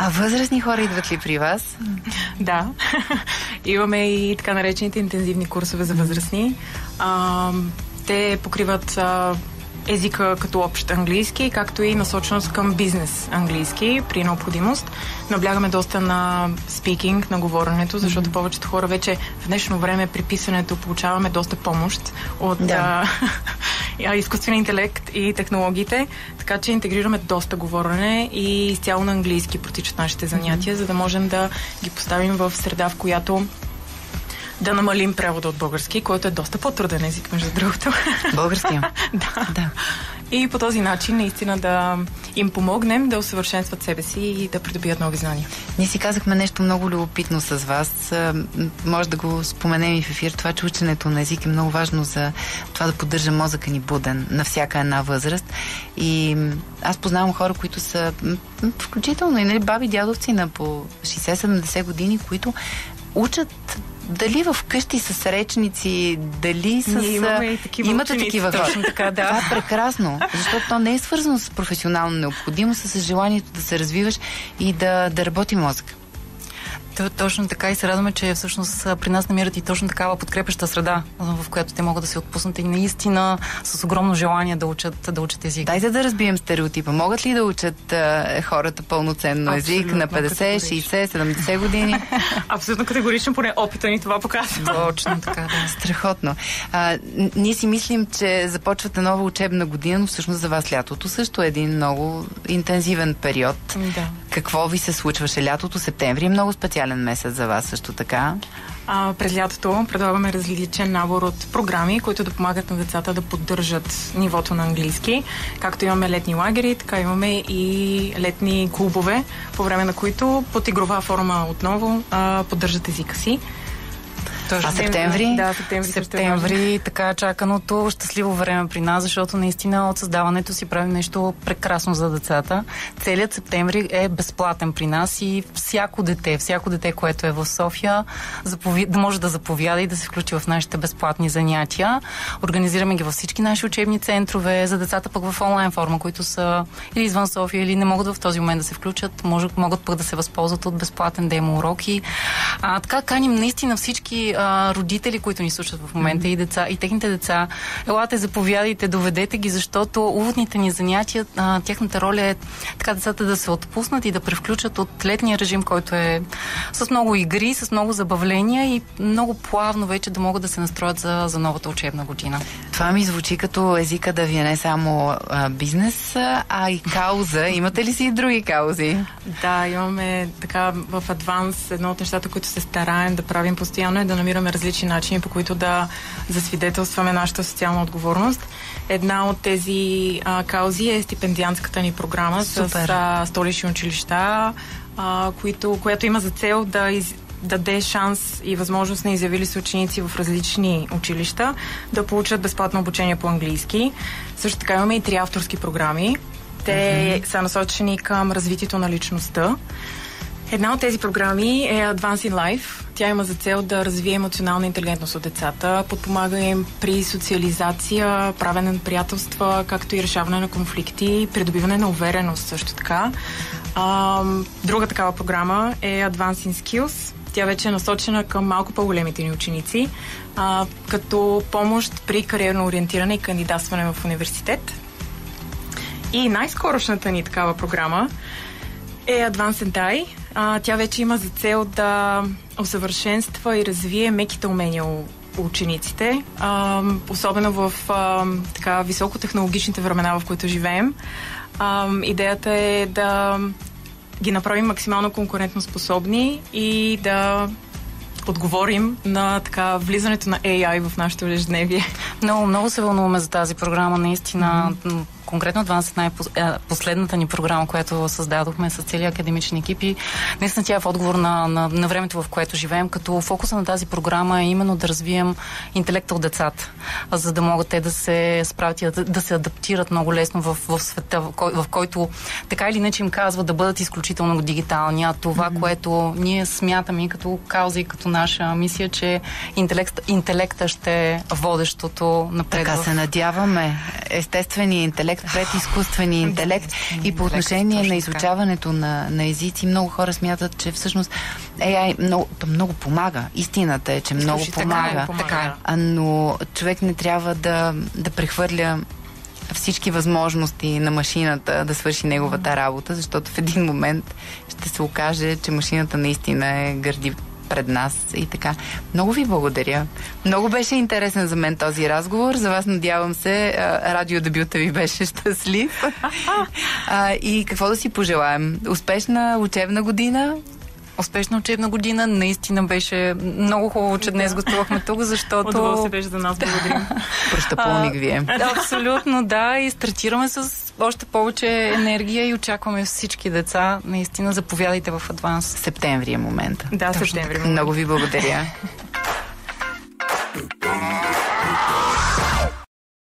А възрастни хора идват ли при вас? Да. Имаме и така наречените интензивни курсове за възрастни. Те покриват езика като общ английски, както и насоченост към бизнес английски при необходимост. Наблягаме доста на спикинг, на говоренето, защото повечето хора вече в днешно време при писането получаваме доста помощ от изкуствения интелект и технологиите, така че интегрираме доста говорене и изцяло на английски протичат нашите занятия, за да можем да ги поставим в среда, в която да намалим превода от български, който е доста по-труден език, между другото. Български? Да. И по този начин наистина да им помогнем да усъвършенстват себе си и да придобият нови знания. Ние си казахме нещо много любопитно с вас. Може да го споменем и в ефир. Това, че ученето на език е много важно за това да поддържа мозъка ни буден на всяка една възраст. И аз познавам хора, които са включително и баби, дядовци на по 60-70 години, които учат дали в къщи с речници, дали с... Имате такива хора. Точно така, да. Това е прекрасно, защото то не е свързано с професионална необходимост, а с желанието да се развиваш и да работи мозък. Точно така и се радваме, че всъщност при нас намират и точно такава подкрепеща среда, в която те могат да се отпуснат и наистина с огромно желание да учат език. Дайте да разбием стереотипа. Могат ли да учат хората пълноценно език на 50, 60, 70 години? Абсолютно категорично, поне опита ни това показва. Точно така, да. Страхотно. Ние си мислим, че започвате нова учебна година, но всъщност за вас лятото също е един много интензивен период. Да. Какво ви се случваше лятото? Септември е много специален месец за вас също така. През лятото предлагаме различен набор от програми, които да помагат на децата да поддържат нивото на английски. Както имаме летни лагери, така имаме и летни клубове, по време на които под игрова форма отново поддържат езика си. А септември? Да, септември, така чаканото щастливо време при нас, защото наистина от създаването си правим нещо прекрасно за децата. Целият септември е безплатен при нас и всяко дете, което е в София, да може да заповяда и да се включи в нашите безплатни занятия. Организираме ги във всички наши учебни центрове, за децата пък в онлайн форма, които са или извън София, или не могат в този момент да се включат, могат пък да се възползват от безплатен демо уроки. Така каним наистина всички родители, които ни слушат в момента, и деца, и техните деца. Елате, заповядайте, доведете ги, защото уводните ни занятия, тяхната роля е така децата да се отпуснат и да превключат от летния режим, който е с много игри, с много забавления и много плавно вече да могат да се настроят за новата учебна година. Това ми звучи като езика да ви е не само бизнес, а и кауза. Имате ли си и други каузи? Да, имаме така в адванс едно от нещата, които се стараем да правим постоянно, е да намираме различни начини, по които да засвидетелстваме нашата социална отговорност. Една от тези каузи е стипендиантската ни програма с столични училища, която има за цел да даде шанс и възможност на изявили се ученици в различни училища да получат безплатно обучение по английски. Също така имаме и 3 авторски програми. Те са насочени към развитието на личността. Една от тези програми е Advance in Life. Тя има за цел да развие емоционална интелигентност от децата, подпомага им при социализация, правене на приятелства, както и решаване на конфликти, придобиване на увереност също така. Друга такава програма е Advance in Skills. Тя вече е насочена към малко по-големите ни ученици, като помощ при кариерно ориентиране и кандидатстване в университет. И най-скорошната ни такава програма е Advance and Die. Тя вече има за цел да усъвършенства и развие меките умения у учениците, особено в така високотехнологичните времена, в които живеем. Идеята е да ги направим максимално конкурентно способни и да отговорим на така влизането на AI в нашето ежедневие. Много се вълнуваме за тази програма, наистина. Конкретно Advance е последната ни програма, която създадохме с целия академичен екип и наистина тя е в отговор на времето, в което живеем, като фокуса на тази програма е именно да развием интелекта от децата, за да могат те да се справят и да се адаптират много лесно в света, в който така или иначе им казва да бъдат изключително дигитални. А това, което ние смятаме и като кауза и като наша мисия, че интелекта ще е водещото напред. Така се надяваме. Естественият интелект интелект пред изкуствения интелект. И по отношение на изучаването на езици, много хора смятат, че всъщност AI много помага. Истината е, че много помага. Но човек не трябва да прехвърля всички възможности на машината да свърши неговата работа, защото в един момент ще се окаже, че машината наистина е гърди пред нас и така. Много ви благодаря. Много беше интересен за мен този разговор. За вас, надявам се, радиодебюта ви беше щастлив. И какво да си пожелаем? Успешна учебна година? Успешна учебна година. Наистина беше много хубаво, че днес гостувахме тук, защото... Удоволствие беше за нас. Благодарим. Прощапълник ви е. Абсолютно, да. И стартираме с още повече енергия и очакваме всички деца. Наистина, заповядайте в Адванс. Септември е момента. Да, септември. Много ви благодаря.